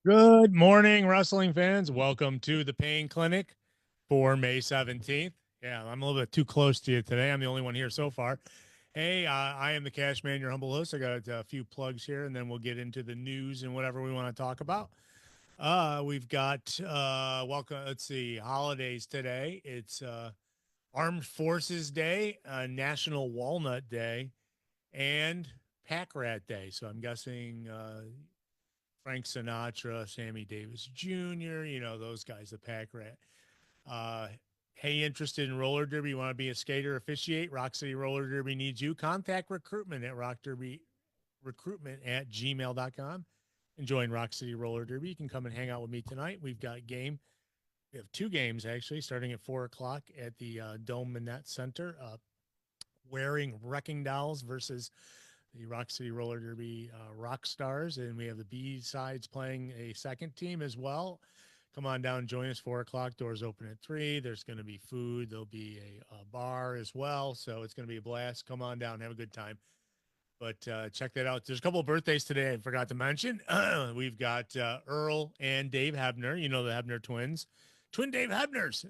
Good morning, wrestling fans. Welcome to the Pain Clinic for May 17th. Yeah, I'm a little bit too close to you today. I'm the only one here so far. Hey, I am the Cash Man, your humble host. I got a few plugs here, and then we'll get into the news and whatever we want to talk about. We've got welcome. Let's see, holidays today. It's Armed Forces Day, National Walnut Day, and Pack Rat Day. So I'm guessing Frank Sinatra, Sammy Davis Jr., those guys, the Pack Rat. Uh, hey, interested in roller derby? You want to be a skater, officiate? Rock City Roller Derby needs you. Contact recruitment at recruitment at gmail.com and join Rock City Roller Derby. You can come and hang out with me tonight. We've got a game. We have two games actually, starting at 4 o'clock at the Dome Manette Center. Wearing Wrecking Dolls versus the Rock City Roller Derby Rock Stars, and we have the B sides playing a second team as well. Come on down, join us 4 o'clock. Doors open at 3. There's going to be food. There'll be a bar as well, so it's going to be a blast. Come on down, have a good time. But check that out. There's a couple of birthdays today I forgot to mention. We've got Earl and Dave Hebner. You know the Hebner twins, twin Dave Hebners.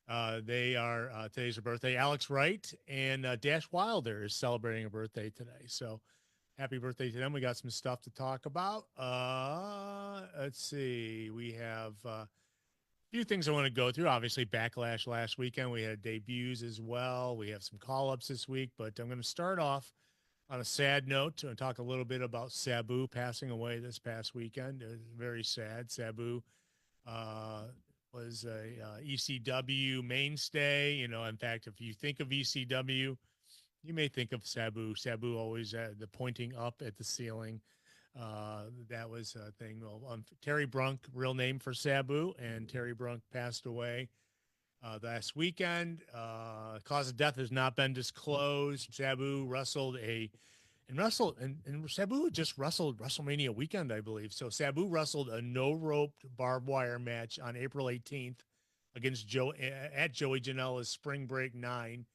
They are today's her birthday. Alex Wright and Dash Wilder is celebrating a birthday today. So happy birthday to them. We got some stuff to talk about. Let's see. We have a few things I want to go through. Obviously, Backlash last weekend. We had debuts as well. We have some call ups this week, but I'm going to start off on a sad note to talk a little bit about Sabu passing away this past weekend. It was very sad. Sabu uh, was a ECW mainstay. In fact, if you think of ECW, you may think of Sabu. Sabu always the pointing up at the ceiling. That was a thing. Well, Terry Brunk, real name for Sabu, and Terry Brunk passed away last weekend. Cause of death has not been disclosed. Sabu wrestled and Sabu just wrestled WrestleMania weekend, I believe. So Sabu wrestled a no roped barbed wire match on April 18th against Joey Janela's Spring Break 9.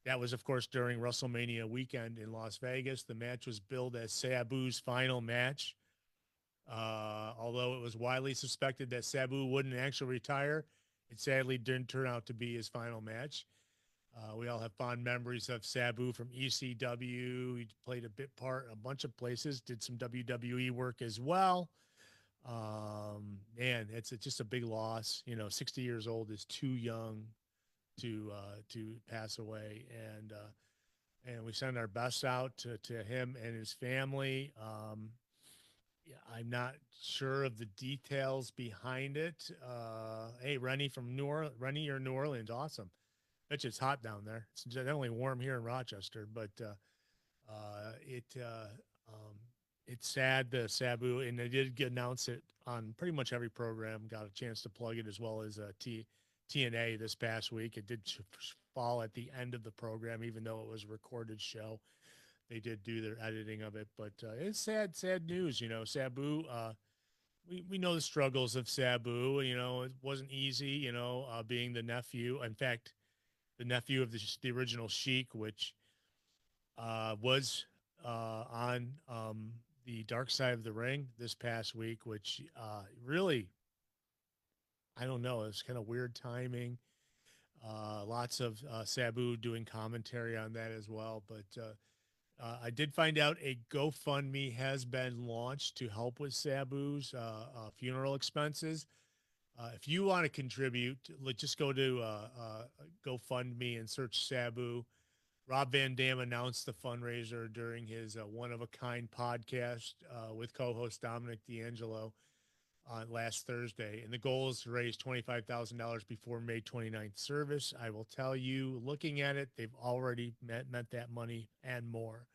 That was, of course, during WrestleMania weekend in Las Vegas. The match was billed as Sabu's final match. Although it was widely suspected that Sabu wouldn't actually retire, it sadly didn't turn out to be his final match. We all have fond memories of Sabu from ECW. He played a bunch of places, did some WWE work as well. Man, it's just a big loss. 60 years old is too young to pass away, and we send our best out to him and his family. Yeah, I'm not sure of the details behind it. Hey, Rennie from Rennie, you're in New Orleans, awesome. Bet you it's hot down there. It's definitely warm here in Rochester, but uh, it uh, um, it's sad, the Sabu, and they did announce it on pretty much every program. Got a chance to plug it as well as TNA this past week. It did fall at the end of the program, even though it was a recorded show. They did do their editing of it, but it's sad news. Sabu. We know the struggles of Sabu. It wasn't easy. Being the nephew. In fact, the nephew of the original Sheik, which was on the Dark Side of the Ring this past week, which really, I don't know, it's kind of weird timing. Lots of Sabu doing commentary on that as well. But I did find out a GoFundMe has been launched to help with Sabu's funeral expenses. If you want to contribute, just go to GoFundMe and search Sabu. Rob Van Dam announced the fundraiser during his One of a Kind podcast with co host Dominic D'Angelo on last Thursday. And the goal is to raise $25,000 before May 29th service. I will tell you, looking at it, they've already met that money and more.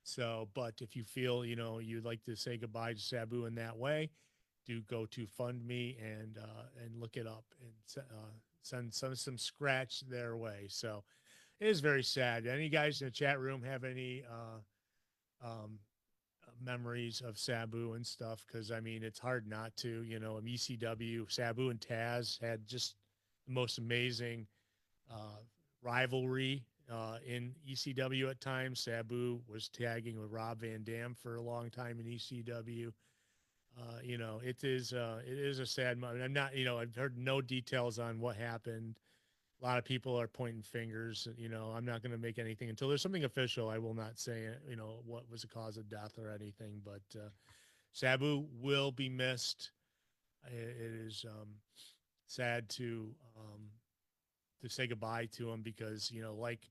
So, but if you feel, you'd like to say goodbye to Sabu in that way, do go to Fund Me and look it up and send some scratch their way. So it is very sad. Any guys in the chat room have any memories of Sabu and stuff? Because I mean, it's hard not to. ECW, Sabu and Taz had just the most amazing uh, rivalry in ECW at times. Sabu was tagging with Rob Van Dam for a long time in ECW. It is a sad moment. I'm not, I've heard no details on what happened. A lot of people are pointing fingers. I'm not going to make anything until there's something official. I will not say, what was the cause of death or anything. But Sabu will be missed. It is sad to say goodbye to him because like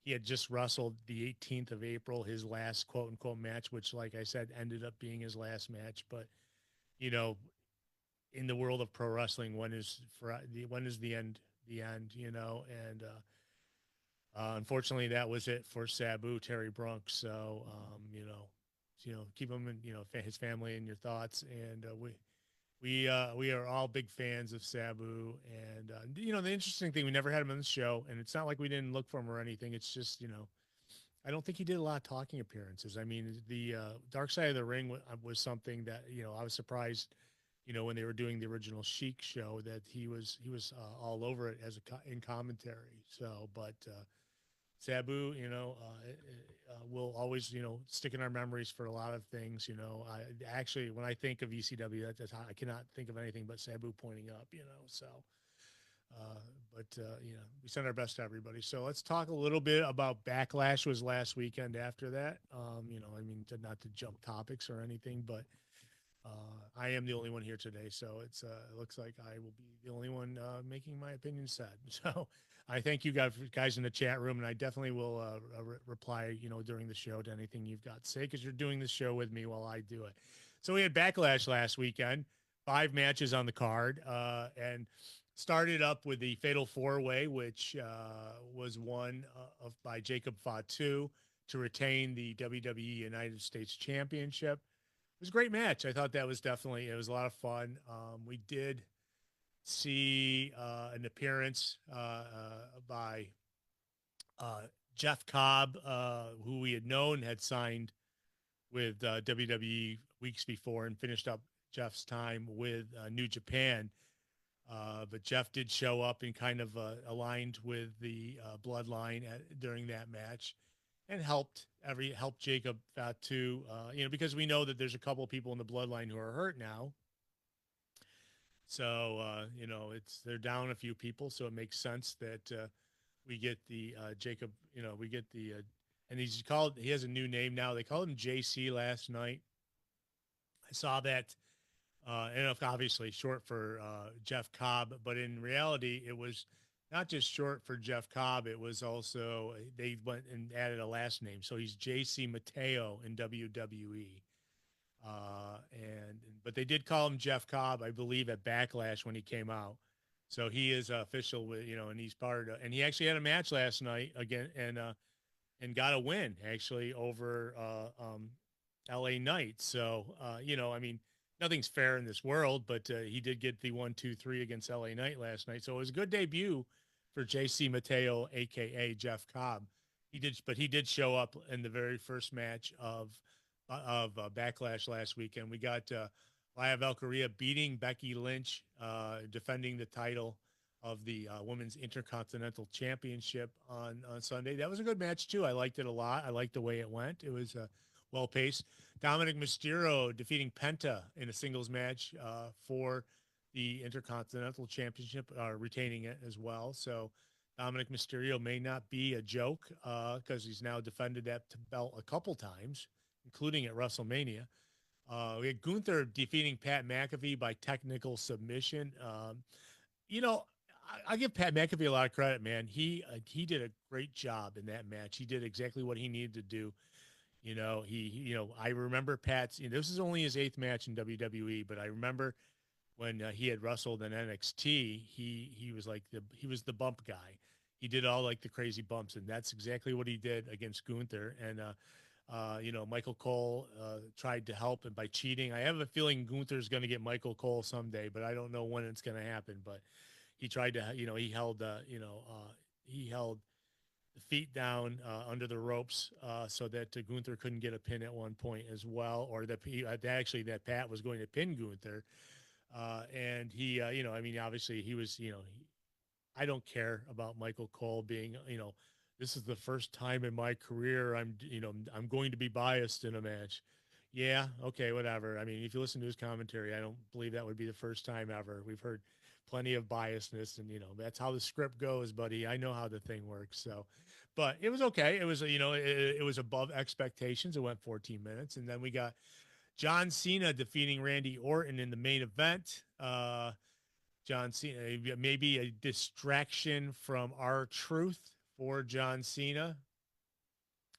he had just wrestled the 18th of April, his last quote unquote match, which, like I said, ended up being his last match. But you know, in the world of pro wrestling, when is the end? The end, and unfortunately, that was it for Sabu Terry Brunk. So, keep him in, his family in your thoughts. And we are all big fans of Sabu. And the interesting thing, we never had him on the show, and it's not like we didn't look for him or anything. It's just I don't think he did a lot of talking appearances. I mean, the Dark Side of the Ring was something that I was surprised. When they were doing the original Sheik show, that he was all over it in commentary. So, but Sabu, will always, stick in our memories for a lot of things. I actually, when I think of ECW, I cannot think of anything but Sabu pointing up. So, uh, we send our best to everybody. So let's talk a little bit about Backlash was last weekend. After that, not to jump topics or anything, but I am the only one here today, so it looks like I will be the only one making my opinion said. So I thank you guys in the chat room, and I definitely will reply, during the show to anything you've got to say because you're doing the show with me while I do it. So we had Backlash last weekend, 5 matches on the card, and started up with the Fatal 4-Way, which was won by Jacob Fatu to retain the WWE United States Championship. It was a great match. I thought that was it was a lot of fun. We did see an appearance by Jeff Cobb, who we had known had signed with WWE weeks before and finished up Jeff's time with New Japan. But Jeff did show up and kind of aligned with the bloodline during that match and helped Jacob Fatu, because we know that there's a couple of people in the bloodline who are hurt now. So, they're down a few people. So it makes sense that we get the Jacob, we get the, and he has a new name now. They called him JC last night. I saw that, and obviously short for Jeff Cobb, but in reality, it was not just short for Jeff Cobb. It was also, they went and added a last name. So he's JC Mateo in WWE. But they did call him Jeff Cobb, I believe, at Backlash when he came out. So he is official with, and he's part of, and he actually had a match last night again and got a win actually over LA Knight. So, nothing's fair in this world, but he did get the 1-2-3 against LA Knight last night. So it was a good debut for JC Mateo, aka Jeff Cobb. He did show up in the very first match of Backlash last weekend. We got Laya Valkyria beating Becky Lynch, defending the title of the Women's Intercontinental Championship on Sunday. That was a good match too. I liked it a lot. I liked the way it went. It was well paced. Dominic Mysterio defeating Penta in a singles match for the Intercontinental Championship, retaining it as well. So Dominic Mysterio may not be a joke because he's now defended that belt a couple times, including at WrestleMania. We had Gunther defeating Pat McAfee by technical submission. I give Pat McAfee a lot of credit, man. He did a great job in that match. He did exactly what he needed to do. I remember Pat's, this is only his 8th match in WWE, but I remember when he had wrestled in NXT, he was he was the bump guy. He did all like the crazy bumps, and that's exactly what he did against Gunther. And Michael Cole tried to help him by cheating. I have a feeling Gunther's going to get Michael Cole someday, but I don't know when it's going to happen. But he tried to, he held the feet down under the ropes so that Gunther couldn't get a pin at one point as well, or that that Pat was going to pin Gunther. And he, obviously he was, I don't care about Michael Cole being, this is the first time in my career I'm going to be biased in a match. Yeah, okay, whatever. I mean, if you listen to his commentary, I don't believe that would be the first time ever. We've heard plenty of biasness, and that's how the script goes, buddy. I know how the thing works. So, but it was okay. It was, it was above expectations. It went 14 minutes, and then we got John Cena defeating Randy Orton in the main event. John Cena, maybe a distraction from R-Truth for John Cena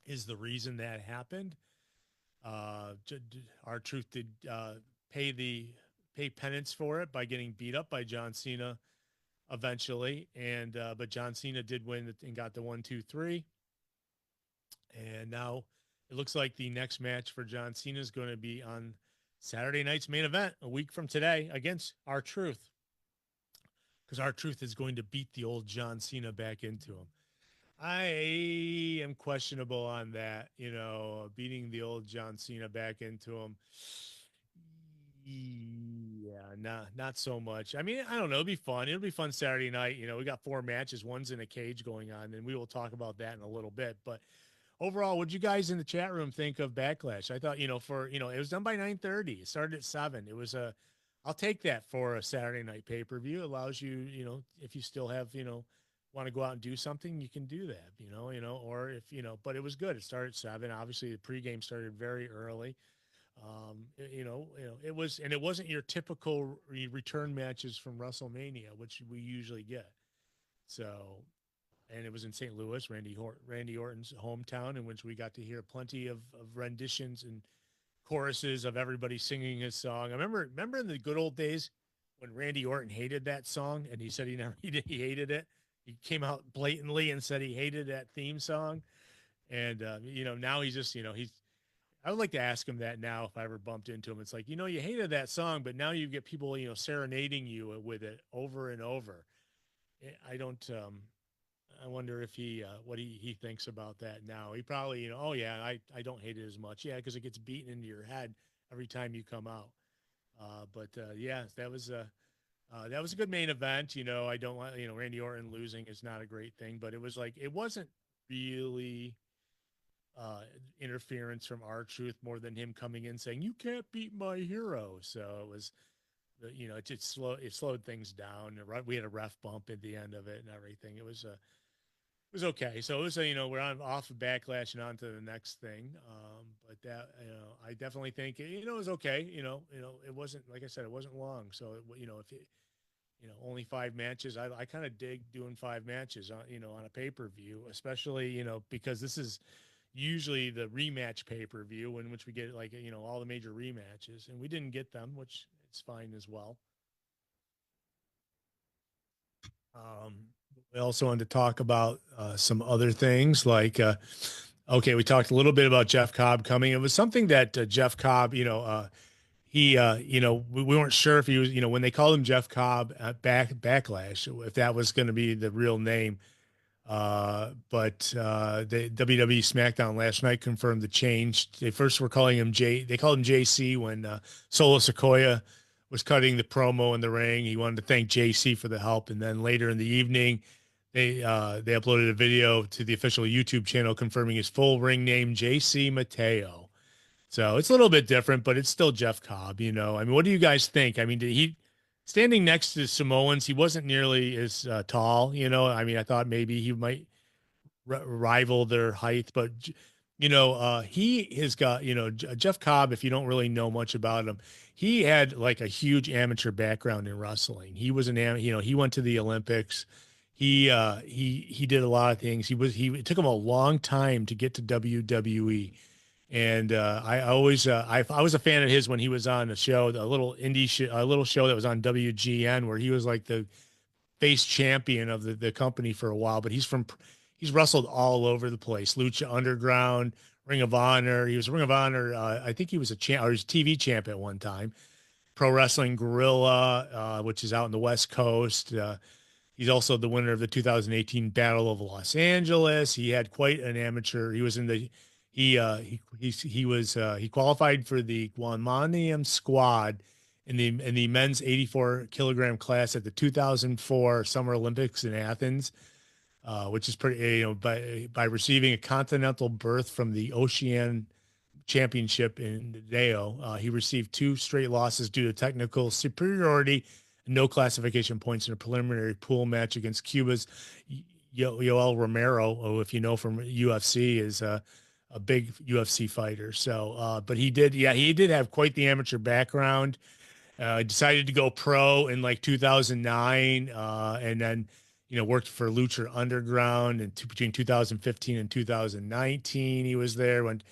is the reason that happened. R-Truth did pay the pay penance for it by getting beat up by John Cena eventually, and but John Cena did win and got the 1, 2, 3, and now it looks like the next match for John Cena is going to be on Saturday night's main event a week from today against R-Truth, because R-Truth is going to beat the old John Cena back into him. I am questionable on that, beating the old John Cena back into him. Yeah, not so much. I mean, I don't know. It'll be fun. It'll be fun Saturday night. We got 4 matches. One's in a cage going on, and we will talk about that in a little bit. But overall, what'd you guys in the chat room think of Backlash? I thought, it was done by 9:30. It started at 7. It was I'll take that for a Saturday night pay-per-view. It allows you, if you still have, want to go out and do something, you can do that, or if, but it was good. It started at 7. Obviously the pregame started very early. It was, and it wasn't your typical return matches from WrestleMania, which we usually get. So, and it was in St. Louis, Randy Orton's hometown, in which we got to hear plenty of renditions and choruses of everybody singing his song. I remember in the good old days when Randy Orton hated that song, and he said he hated it. He came out blatantly and said he hated that theme song. And now he's just, I would like to ask him that now if I ever bumped into him. It's like, you hated that song, but now you get people, serenading you with it over and over. I don't, I wonder if what he thinks about that now. He probably, oh yeah, I don't hate it as much. Yeah, because it gets beaten into your head every time you come out. But yeah, that was a good main event. I don't want, Randy Orton losing is not a great thing, but it was like, it wasn't really interference from R-Truth more than him coming in saying, "You can't beat my hero." So it was, it slowed things down. We had a ref bump at the end of it and everything. It was okay. So it was, we're off of Backlash and on to the next thing. But that, I definitely think, it was okay. It wasn't, like I said, it wasn't long. So, if it, only 5 matches, I kind of dig doing 5 matches on, on a pay-per-view, especially, because this is usually the rematch pay-per-view in which we get like, all the major rematches, and we didn't get them, which it's fine as well. Um, we also wanted to talk about some other things like, okay, we talked a little bit about Jeff Cobb coming. It was something that Jeff Cobb, we weren't sure if he was, when they called him Jeff Cobb at Backlash, if that was going to be the real name. But the WWE SmackDown last night confirmed the change. They first were calling him they called him JC when Solo Sikoa was cutting the promo in the ring. He wanted to thank JC for the help. And then later in the evening, they uploaded a video to the official YouTube channel confirming his full ring name, JC Mateo. So it's a little bit different, but it's still Jeff Cobb, I mean, what do you guys think? I mean, did he standing next to Samoans, he wasn't nearly as tall, I mean, I thought maybe he might rival their height, but he has got, Jeff Cobb, if you don't really know much about him, he had like a huge amateur background in wrestling. He was he went to the Olympics. He did a lot of things. It took him a long time to get to WWE. And I always I was a fan of his when he was on a show, a little indie a little show that was on WGN, where he was like the face champion of the company for a while. But he's wrestled all over the place: Lucha Underground, Ring of Honor. He was Ring of Honor. I think he was a champ, or he was TV champ at one time. Pro Wrestling Guerrilla, which is out in the West Coast. He's also the winner of the 2018 Battle of Los Angeles. He had quite an amateur. He was in the he qualified for the Guanmanium squad in the men's 84 kilogram class at the 2004 Summer Olympics in Athens, which is pretty, by receiving a continental berth from the championship in Deo. He received 2 straight losses due to technical superiority, no classification points in a preliminary pool match against Cuba's Yoel Romero, who, if you know from UFC, is a big UFC fighter. So, but he did have quite the amateur background. Decided to go pro in like 2009, and then worked for Lucha Underground and between 2015 and 2019 he was there. When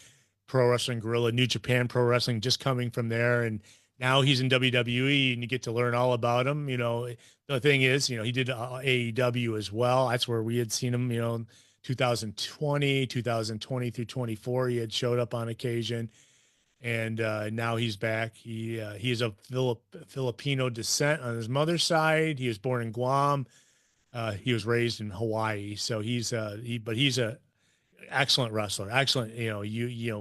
Pro Wrestling Guerrilla, New Japan Pro Wrestling, just coming from there, and now he's in WWE, and you get to learn all about him. The thing is, he did AEW as well. That's where we had seen him. 2020, 2020 through 24, he had showed up on occasion, and now he's back. He is of Filipino descent on his mother's side. He was born in Guam. He was raised in Hawaii, so he's a excellent wrestler. Excellent.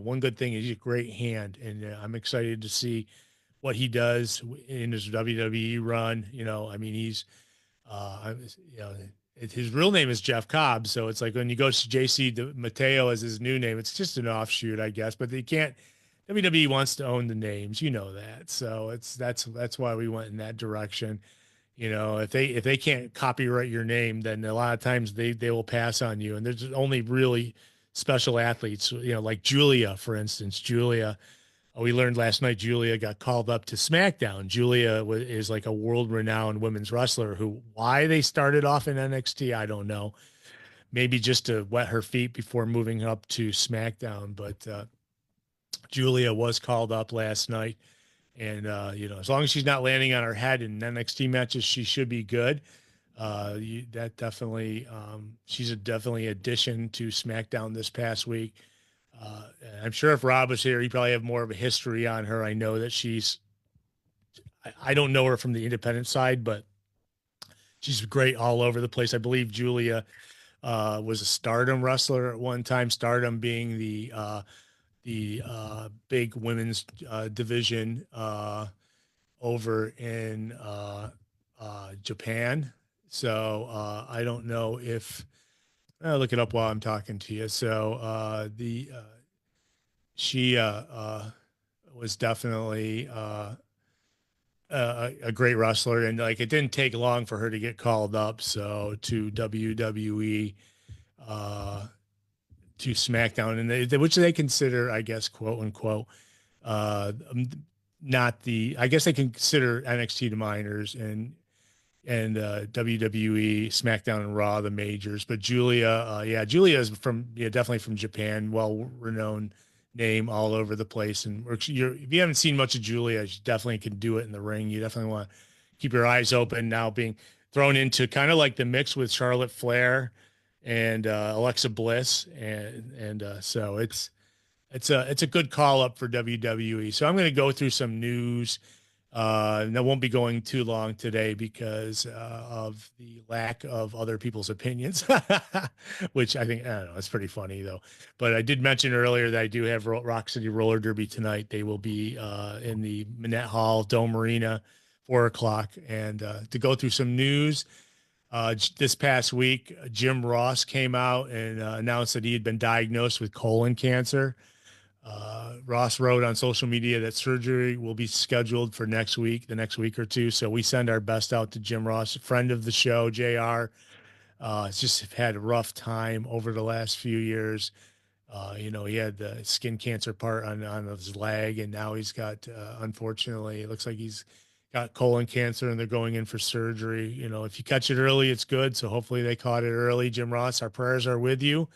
One good thing is he's a great hand, and I'm excited to see what he does in his WWE run. I mean, he's, his real name is Jeff Cobb. So it's like when you go to JC Mateo as his new name, it's just an offshoot, I guess, but they can't, WWE wants to own the names, that. So that's why we went in that direction. If they can't copyright your name, then a lot of times they will pass on you. And there's only really special athletes, like Julia, for instance. Julia, we learned last night, Julia got called up to SmackDown. Julia is like a world-renowned women's wrestler why they started off in NXT, I don't know. Maybe just to wet her feet before moving up to SmackDown. But Julia was called up last night. And, as long as she's not landing on her head in NXT matches, she should be good. That definitely, she's definitely addition to SmackDown this past week. I'm sure if Rob was here, he'd probably have more of a history on her. I know that I don't know her from the independent side, but she's great all over the place. I believe Julia was a Stardom wrestler at one time, Stardom being the big women's division over in Japan. So I don't know if I'll look it up while I'm talking to you. So she was definitely a great wrestler, and like it didn't take long for her to get called up to WWE. To SmackDown, and which they consider, I guess, quote unquote, not the. I guess they consider NXT the minors and WWE, SmackDown, and Raw the majors. But Julia, Julia is definitely from Japan, well-renowned name all over the place. And if you haven't seen much of Julia, she definitely can do it in the ring. You definitely want to keep your eyes open. Now being thrown into kind of like the mix with Charlotte Flair and Alexa Bliss, and so it's a good call up for WWE. So I'm going to go through some news. And that won't be going too long today because of the lack of other people's opinions, which I think, I don't know, it's pretty funny though. But I did mention earlier that I do have Rock City Roller Derby tonight. They will be in the Minette Hall Dome Arena, 4:00, and to go through some news. This past week, Jim Ross came out and announced that he had been diagnosed with colon cancer. Ross wrote on social media that surgery will be scheduled for the next week or two. So we send our best out to Jim Ross, a friend of the show, JR. It's just had a rough time over the last few years. He had the skin cancer part on his leg, and now he's got, unfortunately, it looks like he's got colon cancer and they're going in for surgery. If you catch it early, it's good. So hopefully they caught it early. Jim Ross, our prayers are with you.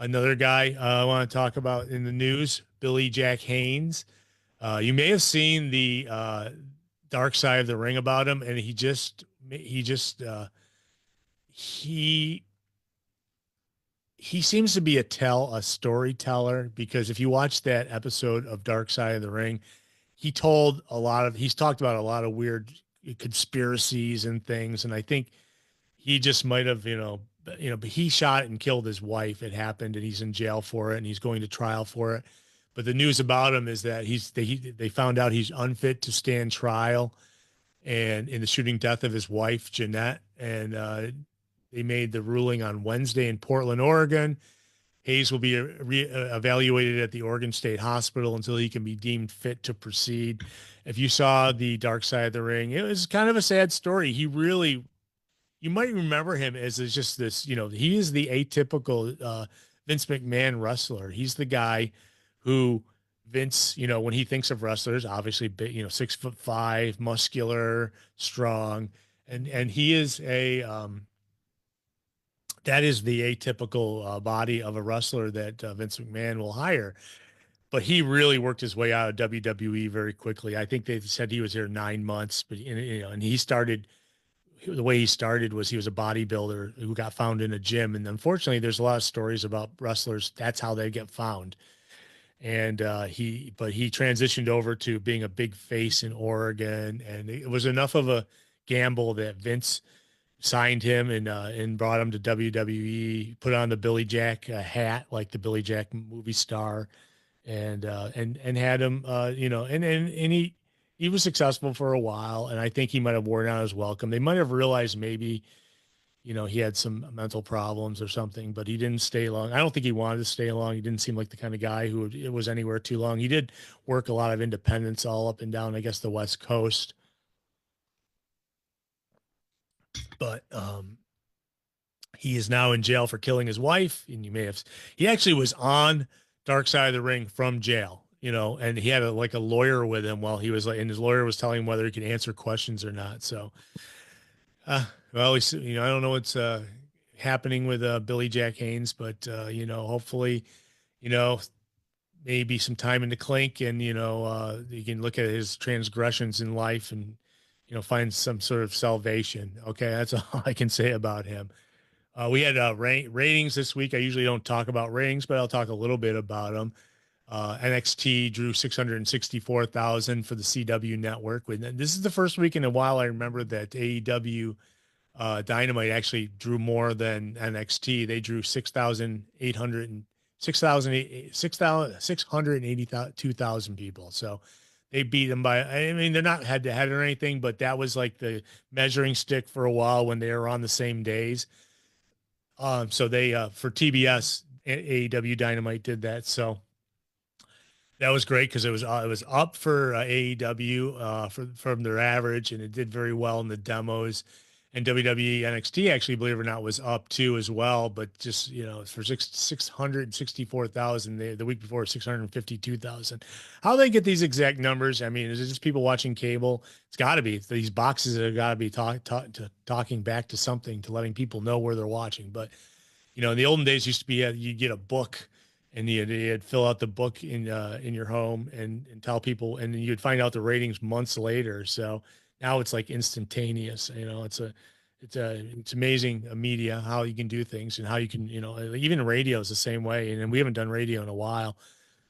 Another guy I want to talk about in the news, Billy Jack Haynes. You may have seen the Dark Side of the Ring about him, and he seems to be a storyteller, because if you watch that episode of Dark Side of the Ring, he's talked about a lot of weird conspiracies and things. And I think he just might have, but he shot and killed his wife. It happened, and he's in jail for it, and he's going to trial for it. But the news about him is that they found out he's unfit to stand trial, and in the shooting death of his wife, Jeanette. And they made the ruling on Wednesday in Portland, Oregon. Hayes will be evaluated at the Oregon State Hospital until he can be deemed fit to proceed. If you saw the Dark Side of the Ring, it was kind of a sad story. He really, you might remember him as just this, he is the atypical Vince McMahon wrestler. He's the guy who Vince, when he thinks of wrestlers, obviously big, 6'5", muscular, strong, and he is that is the atypical body of a wrestler that Vince McMahon will hire. But he really worked his way out of WWE very quickly. I think they said he was here 9 months, but and he started the way he started was he was a bodybuilder who got found in a gym. And unfortunately, there's a lot of stories about wrestlers. That's how they get found. And but he transitioned over to being a big face in Oregon. And it was enough of a gamble that Vince signed him and brought him to WWE, put on the Billy Jack hat, like the Billy Jack movie star, and had him, and he was successful for a while, and I think he might have worn out his welcome. They might have realized maybe, he had some mental problems or something, but he didn't stay long. I don't think he wanted to stay long. He didn't seem like the kind of guy who it was anywhere too long. He did work a lot of independence all up and down, I guess, the West Coast. But he is now in jail for killing his wife, and he actually was on Dark Side of the Ring from jail, and he had like a lawyer with him while he was like, and his lawyer was telling him whether he could answer questions or not. So, well, I don't know what's happening with Billy Jack Haynes, but hopefully, you know, maybe some time in the clink, and you can look at his transgressions in life and find some sort of salvation. Okay, that's all I can say about him. We had ratings this week. I usually don't talk about ratings, but I'll talk a little bit about them. NXT drew 664,000 for the CW network. This is the first week in a while I remember that AEW Dynamite actually drew more than NXT. They drew 682,000 people. So they beat them by, I mean, they're not head to head or anything, but that was like the measuring stick for a while when they were on the same days. So they, for TBS, AEW Dynamite did that. So that was great because it was up for AEW from their average, and it did very well in the demos. And WWE NXT actually, believe it or not, was up too as well. But just for 664,000, the week before 652,000. How they get these exact numbers? I mean, is it just people watching cable? It's got to be these boxes have got to be talking back to something to letting people know where they're watching. But in the olden days, used to be you get a book, and you'd fill out the book in your home and tell people, and then you'd find out the ratings months later. So now it's like instantaneous. It's amazing media, how you can do things and how you can, even radio is the same way. And we haven't done radio in a while.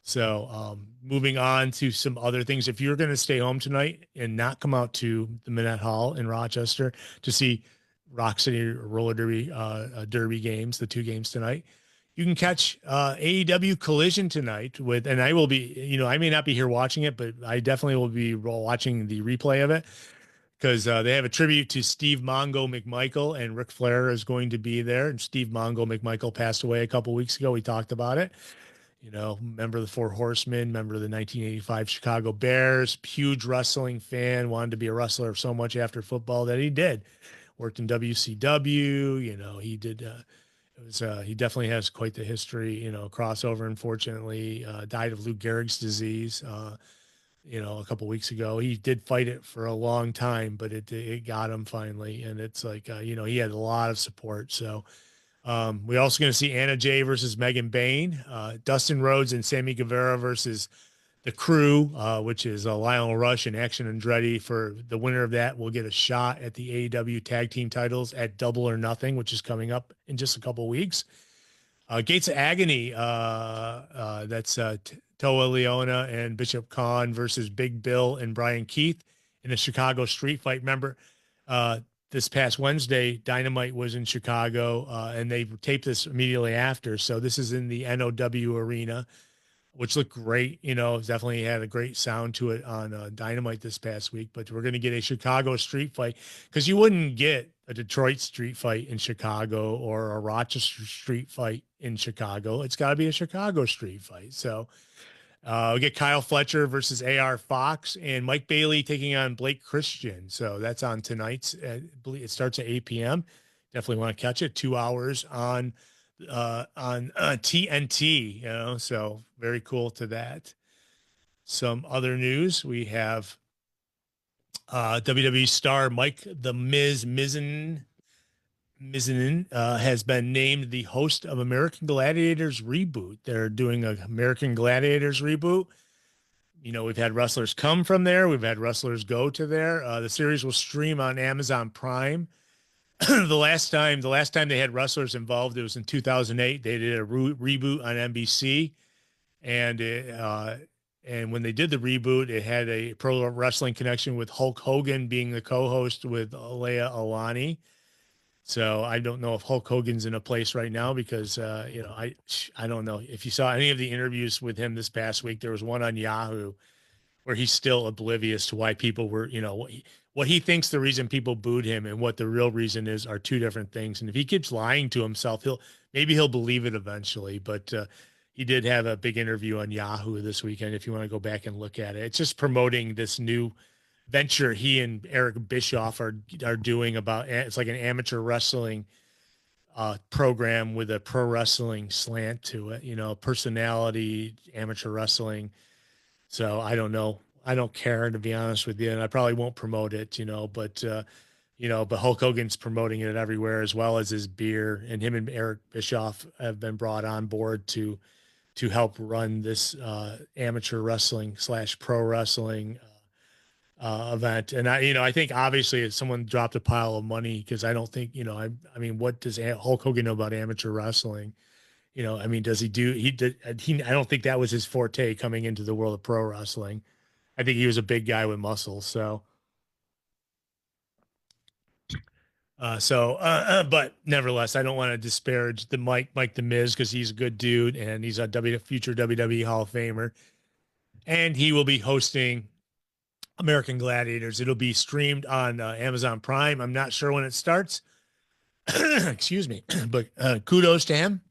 So moving on to some other things. If you're going to stay home tonight and not come out to the Minette Hall in Rochester to see Rock City Roller Derby games, the two games tonight, you can catch AEW Collision tonight and I will be, I may not be here watching it, but I definitely will be watching the replay of it because they have a tribute to Steve Mongo McMichael, and Ric Flair is going to be there. And Steve Mongo McMichael passed away a couple weeks ago. We talked about it. Member of the Four Horsemen, member of the 1985 Chicago Bears, huge wrestling fan, wanted to be a wrestler so much after football that he did. Worked in WCW, he did. He definitely has quite the history, crossover, unfortunately, died of Lou Gehrig's disease, a couple of weeks ago. He did fight it for a long time, but it got him finally. And it's like, he had a lot of support. So we're also going to see Anna Jay versus Megan Bayne, Dustin Rhodes and Sammy Guevara versus The Crew, which is Lionel Rush and Action Andretti. For the winner of that, will get a shot at the AEW tag team titles at Double or Nothing, which is coming up in just a couple of weeks. Gates of Agony, that's Toa Leona and Bishop Khan versus Big Bill and Brian Keith in a Chicago street fight. Remember, this past Wednesday, Dynamite was in Chicago, and they taped this immediately after. So this is in the NOW arena, which looked great. You know, definitely had a great sound to it on Dynamite this past week. But we're going to get a Chicago street fight because you wouldn't get a Detroit street fight in Chicago or a Rochester street fight in Chicago. It's got to be a Chicago street fight. So we get Kyle Fletcher versus AR Fox and Mike Bailey taking on Blake Christian. So that's on tonight's. It starts at 8 p.m. Definitely want to catch it. 2 hours on TNT. You know, so very cool to that. Some other news: we have WWE star Mike the Miz Mizanin has been named the host of American Gladiators reboot. They're doing a American Gladiators reboot. You know, we've had wrestlers come from there. We've had wrestlers go to there. The series will stream on Amazon Prime. The last time they had wrestlers involved, it was in 2008. They did a reboot on NBC, and when they did the reboot, it had a pro wrestling connection with Hulk Hogan being the co-host with Leia Alani. So I don't know if Hulk Hogan's in a place right now because you know, I don't know if you saw any of the interviews with him this past week. There was one on Yahoo where he's still oblivious to why people were, you know, what he thinks the reason people booed him and what the real reason is are two different things. And if he keeps lying to himself, he'll believe it eventually. But he did have a big interview on Yahoo this weekend. If you want to go back and look at it, it's just promoting this new venture he and Eric Bischoff are doing about. It's like an amateur wrestling program with a pro wrestling slant to it, you know, personality, amateur wrestling. So I don't know. I don't care, to be honest with you, and I probably won't promote it, you know, but but Hulk Hogan's promoting it everywhere, as well as his beer, and him and Eric Bischoff have been brought on board to help run this amateur wrestling / pro wrestling event. And I think obviously if someone dropped a pile of money, because I don't think, I mean, what does Hulk Hogan know about amateur wrestling? You know, I mean, does he do, I don't think that was his forte coming into the world of pro wrestling. I think he was a big guy with muscles. So, but nevertheless, I don't want to disparage the Mike the Miz, because he's a good dude and he's a future WWE Hall of Famer, and he will be hosting American Gladiators. It'll be streamed on Amazon Prime. I'm not sure when it starts. Excuse me, but kudos to him.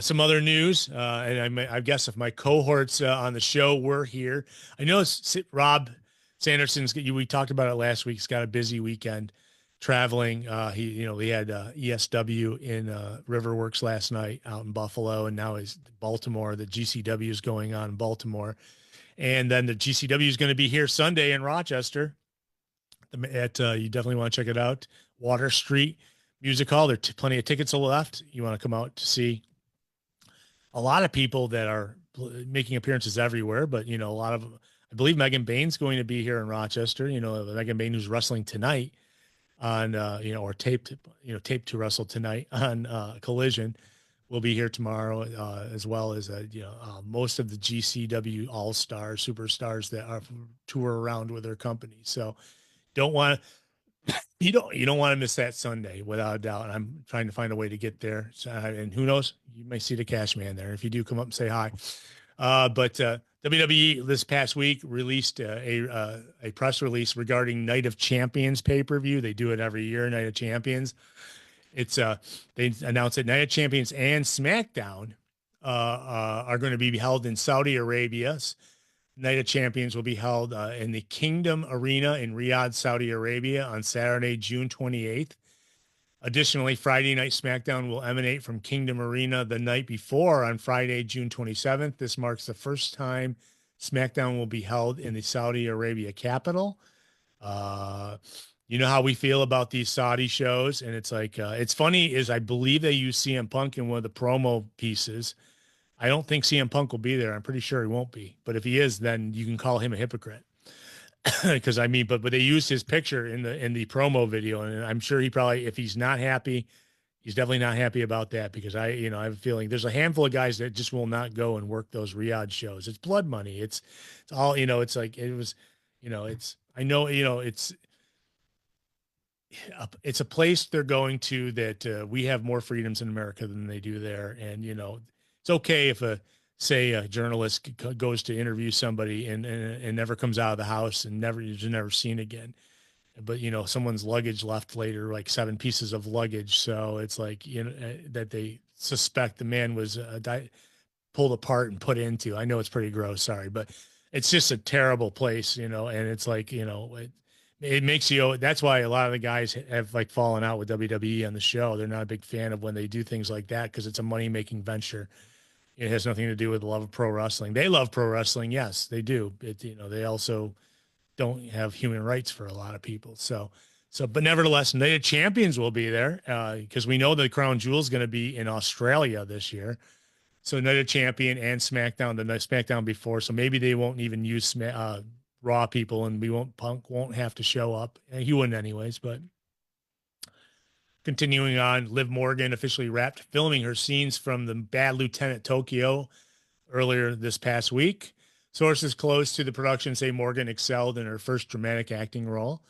Some other news, and I guess if my cohorts on the show were here, I know Rob Sanderson's. We talked about it last week. He's got a busy weekend traveling. He had ESW in Riverworks last night out in Buffalo, and now he's Baltimore. The GCW is going on in Baltimore, and then the GCW is going to be here Sunday in Rochester. You definitely want to check it out. Water Street Music Hall. There are plenty of tickets left. You want to come out to see a lot of people that are making appearances everywhere, but a lot of, I believe Megan Bain's going to be here in Rochester. Megan Bain, who's wrestling tonight on or taped to wrestle tonight on Collision, will be here tomorrow, as well as most of the GCW All Stars, superstars that are tour around with their company. So you don't want to miss that Sunday, without a doubt. And I'm trying to find a way to get there. So, and who knows, you may see the Cash Man there. If you do, come up and say hi. But WWE this past week released a press release regarding Night of Champions pay-per-view. They do it every year, Night of Champions. It's they announced that Night of Champions and SmackDown are going to be held in Saudi Arabia. Night of Champions will be held in the Kingdom Arena in Riyadh, Saudi Arabia on Saturday, June 28th. Additionally, Friday Night SmackDown will emanate from Kingdom Arena the night before on Friday, June 27th. This marks the first time SmackDown will be held in the Saudi Arabia capital. You know how we feel about these Saudi shows, and it's like, it's funny is I believe they use CM Punk in one of the promo pieces. I don't think CM Punk will be there. I'm pretty sure he won't be. But if he is, then you can call him a hypocrite. Because but they used his picture in the promo video, and I'm sure he probably, if he's not happy, he's definitely not happy about that, because I have a feeling there's a handful of guys that just will not go and work those Riyadh shows. It's blood money. It's all, it's like, it was, it's a place they're going to that we have more freedoms in America than they do there. And, It's okay if say a journalist goes to interview somebody and never comes out of the house and is never seen again. But someone's luggage left later, like 7 pieces of luggage. So it's like, that they suspect the man was pulled apart and put into. I know it's pretty gross, sorry, but it's just a terrible place, and it's like, it makes you, that's why a lot of the guys have like fallen out with WWE on the show. They're not a big fan of when they do things like that because it's a money making venture. It has nothing to do with the love of pro wrestling. They love pro wrestling. Yes, they do. They also don't have human rights for a lot of people. But nevertheless, Night of Champions will be there because we know the Crown Jewel is going to be in Australia this year. So Night of Champion and SmackDown, the SmackDown before. So maybe they won't even use Raw people, and Punk won't have to show up. He wouldn't anyways. But continuing on, Liv Morgan officially wrapped filming her scenes from the Bad Lieutenant Tokyo earlier this past week. Sources close to the production say Morgan excelled in her first dramatic acting role.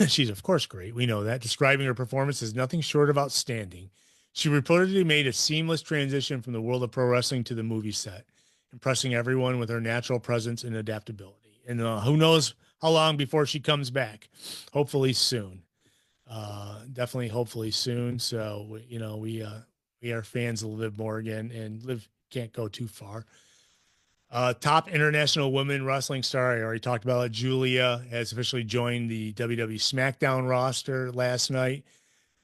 She's, of course, great. We know that. Describing her performance as nothing short of outstanding. She reportedly made a seamless transition from the world of pro wrestling to the movie set, impressing everyone with her natural presence and adaptability. And who knows how long before she comes back. Hopefully soon. Definitely, hopefully soon. So, we are fans of Liv Morgan, and Liv can't go too far. Top international women wrestling star, I already talked about it. Julia has officially joined the WWE SmackDown roster last night.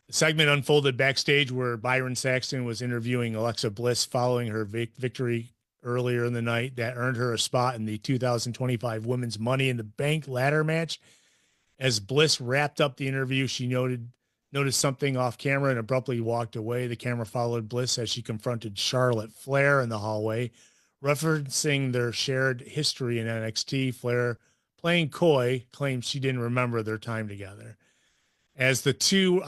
The segment unfolded backstage where Byron Saxton was interviewing Alexa Bliss following her victory earlier in the night that earned her a spot in the 2025 Women's Money in the Bank ladder match. As Bliss wrapped up the interview, she noticed something off camera and abruptly walked away. The camera followed Bliss as she confronted Charlotte Flair in the hallway. Referencing their shared history in NXT, Flair, playing coy, claimed she didn't remember their time together. As the two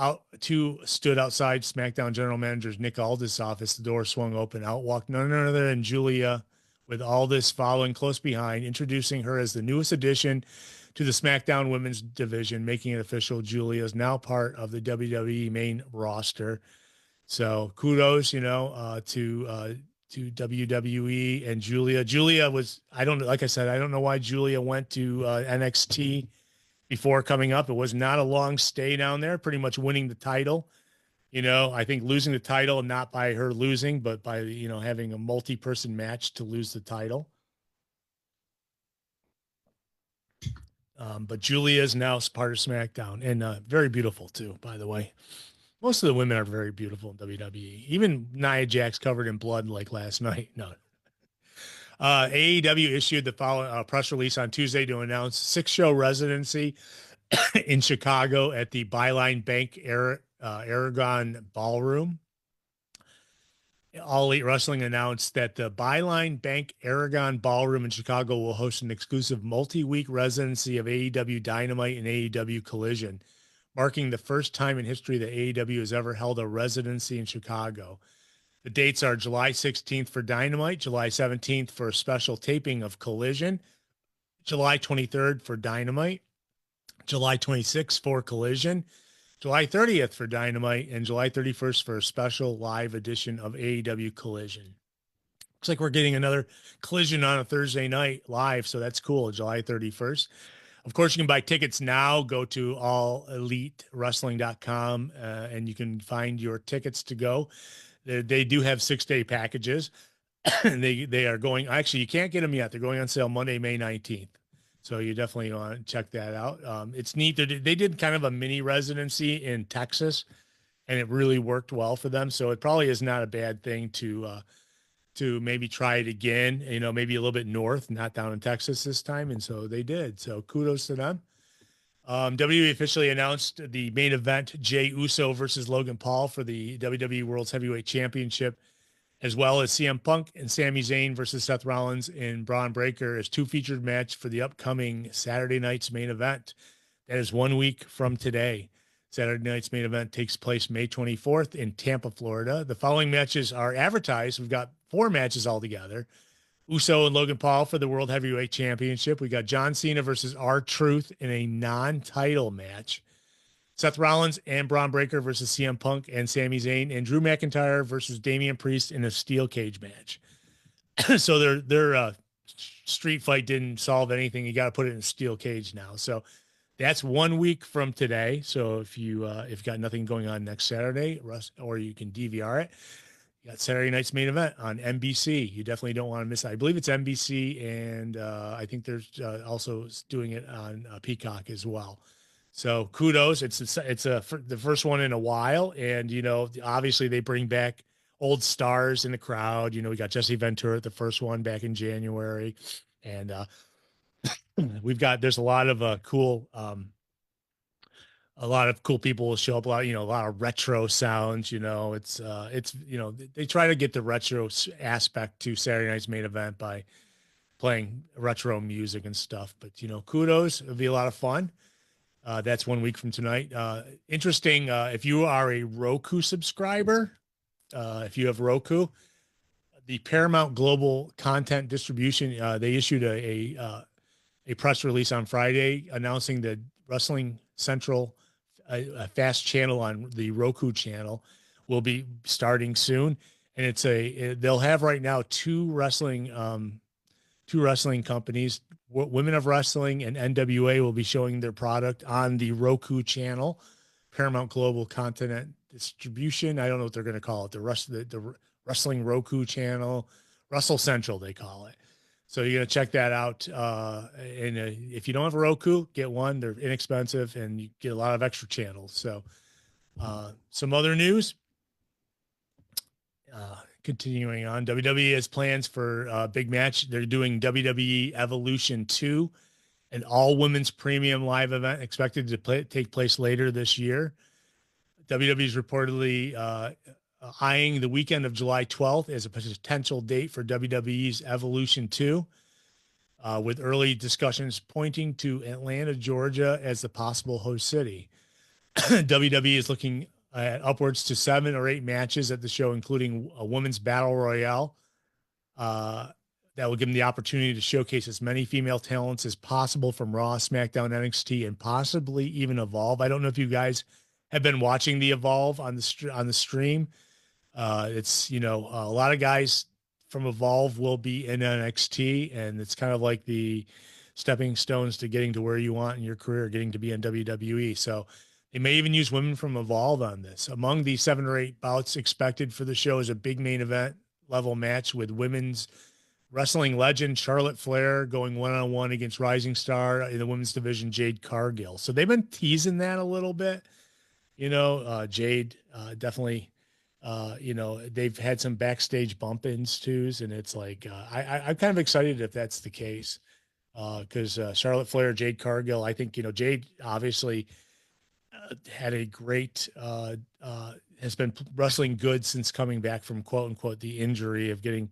stood outside SmackDown General Manager's Nick Aldis' office, the door swung open. Out walked none other than Julia, with Aldis following close behind, introducing her as the newest addition to the SmackDown Women's division, making it official. Julia is now part of the WWE main roster. So kudos, to WWE and Julia. Julia was, like I said, I don't know why Julia went to NXT before coming up. It was not a long stay down there, pretty much winning the title. I think losing the title, not by her losing, but by, having a multi-person match to lose the title. But Julia is now part of SmackDown, and very beautiful too, by the way. Most of the women are very beautiful in WWE. Even Nia Jax covered in blood like last night. No. AEW issued the following press release on Tuesday to announce 6-show residency in Chicago at the Byline Bank Aragon Ballroom. All Elite Wrestling announced that the Byline Bank Aragon Ballroom in Chicago will host an exclusive multi-week residency of AEW Dynamite and AEW Collision, marking the first time in history that AEW has ever held a residency in Chicago. The dates are July 16th for Dynamite, July 17th for a special taping of Collision, July 23rd for Dynamite, July 26th for Collision, July 30th for Dynamite, and July 31st for a special live edition of AEW Collision. Looks like we're getting another Collision on a Thursday night live, so that's cool, July 31st. Of course, you can buy tickets now. Go to allelitewrestling.com, and you can find your tickets to go. They do have 6-day packages. They are going, actually, you can't get them yet. They're going on sale Monday, May 19th. So you definitely want to check that out. It's neat. They did kind of a mini residency in Texas, and it really worked well for them. So it probably is not a bad thing to maybe try it again, maybe a little bit north, not down in Texas this time. And so they did. So kudos to them. WWE officially announced the main event, Jey Uso versus Logan Paul for the WWE World's Heavyweight Championship, as well as CM Punk and Sami Zayn versus Seth Rollins and Braun Breaker as 2 featured match for the upcoming Saturday night's main event. That is 1 week from today. Saturday night's main event takes place May 24th in Tampa, Florida. The following matches are advertised. We've got 4 matches altogether. Uso and Logan Paul for the World Heavyweight Championship. We got John Cena versus R-Truth in a non-title match. Seth Rollins and Braun Breaker versus CM Punk and Sami Zayn, and Drew McIntyre versus Damian Priest in a steel cage match. So their street fight didn't solve anything. You got to put it in a steel cage now. So that's 1 week from today. So if you've got nothing going on next Saturday, or you can DVR it. You got Saturday night's main event on NBC. You definitely don't want to miss it. I believe it's NBC, and I think there's also doing it on Peacock as well. So kudos. It's the first one in a while, and obviously they bring back old stars in the crowd. We got Jesse Ventura at the first one back in January, and there's a lot of cool people will show up. A lot of retro sounds. They try to get the retro aspect to Saturday night's main event by playing retro music and stuff. But kudos. It'll be a lot of fun. That's 1 week from tonight. Interesting. If you are a Roku subscriber, if you have Roku, the Paramount Global Content Distribution, they issued a press release on Friday announcing that Wrestling Central, a fast channel on the Roku channel, will be starting soon. And they'll have right now two wrestling companies, Women of Wrestling and NWA, will be showing their product on the Roku channel, Paramount Global Content Distribution. I don't know what they're going to call it. The Wrestling Roku channel, Wrestle Central, they call it. So you're going to check that out. And if you don't have a Roku, get one. They're inexpensive and you get a lot of extra channels. So some other news. Continuing on, WWE has plans for a big match. They're doing WWE Evolution 2, an all-women's premium live event expected to take place later this year. WWE is reportedly eyeing the weekend of July 12th as a potential date for WWE's Evolution 2, with early discussions pointing to Atlanta, Georgia as the possible host city. WWE is looking at upwards to 7 or 8 matches at the show, including a women's battle royale that will give them the opportunity to showcase as many female talents as possible from Raw, SmackDown, NXT, and possibly even Evolve. I don't know if you guys have been watching the Evolve on the stream. It's a lot of guys from Evolve will be in NXT, and it's kind of like the stepping stones to getting to where you want in your career, getting to be in WWE. So they may even use women from Evolve on this. Among the 7 or 8 bouts expected for the show is a big main event level match with women's wrestling legend Charlotte Flair going one-on-one against rising star in the women's division Jade Cargill. So they've been teasing that a little bit. Jade definitely, they've had some backstage bump-ins too, and it's like I'm kind of excited if that's the case, because Charlotte Flair, Jade Cargill, I think Jade obviously had a great has been wrestling good since coming back from quote unquote the injury of getting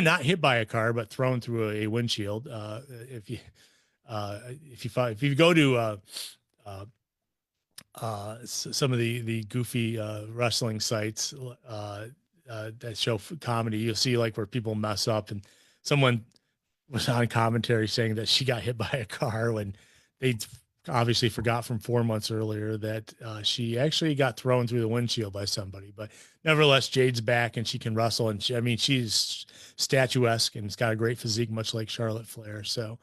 not hit by a car but thrown through a windshield. If you go to some of the goofy wrestling sites that show comedy, you'll see like where people mess up, and someone was on commentary saying that she got hit by a car when they obviously forgot from 4 months earlier that she actually got thrown through the windshield by somebody. But nevertheless, Jade's back and she can wrestle, and she's statuesque and it's got a great physique, much like Charlotte Flair. So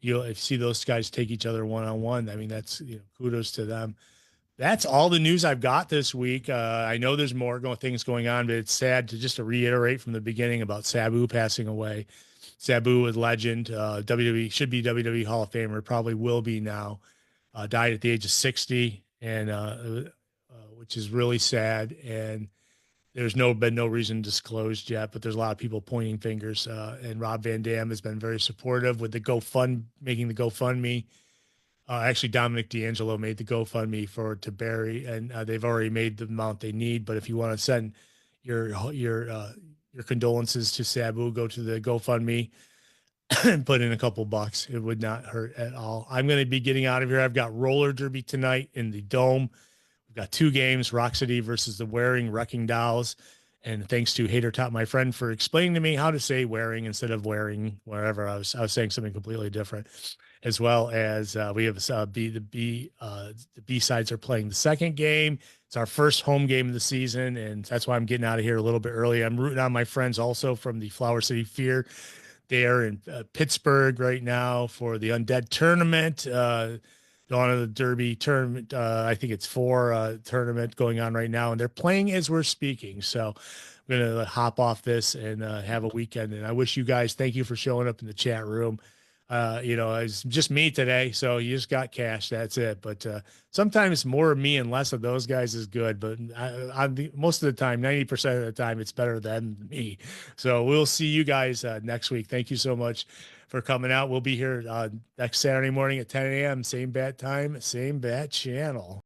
if you see those guys take each other one-on-one, that's kudos to them. That's all the news I've got this week. I know there's more things going on, but it's sad to reiterate from the beginning about Sabu passing away. Sabu, a legend, WWE, should be WWE Hall of Famer, probably will be now. Died at the age of 60, and which is really sad. And there's been no reason disclosed yet, but there's a lot of people pointing fingers. And Rob Van Dam has been very supportive with making the GoFundMe. Actually, Dominic D'Angelo made the GoFundMe to bury, and they've already made the amount they need. But if you want to send your condolences to Sabu, go to the GoFundMe and put in a couple bucks. It would not hurt at all. I'm going to be getting out of here. I've got roller derby tonight in the Dome. We've got 2 games, Rock City versus the Waring Wrecking Dolls. And thanks to Hater Top, my friend, for explaining to me how to say wearing instead of wearing, wherever I was saying something completely different. as well as we have the B sides are playing the second game. It's our first home game of the season, and that's why I'm getting out of here a little bit early. I'm rooting on my friends also from the Flower City Fear. They are in Pittsburgh right now for the Undead tournament. Dawn of the Derby tournament. I think it's four tournament going on right now, and they're playing as we're speaking. So I'm going to hop off this and have a weekend. And I wish you guys, thank you for showing up in the chat room. It's just me today. So you just got cash. That's it. But sometimes more of me and less of those guys is good. But most of the time, 90% of the time, it's better than me. So we'll see you guys next week. Thank you so much for coming out. We'll be here next Saturday morning at 10 a.m. Same bat time, same bat channel.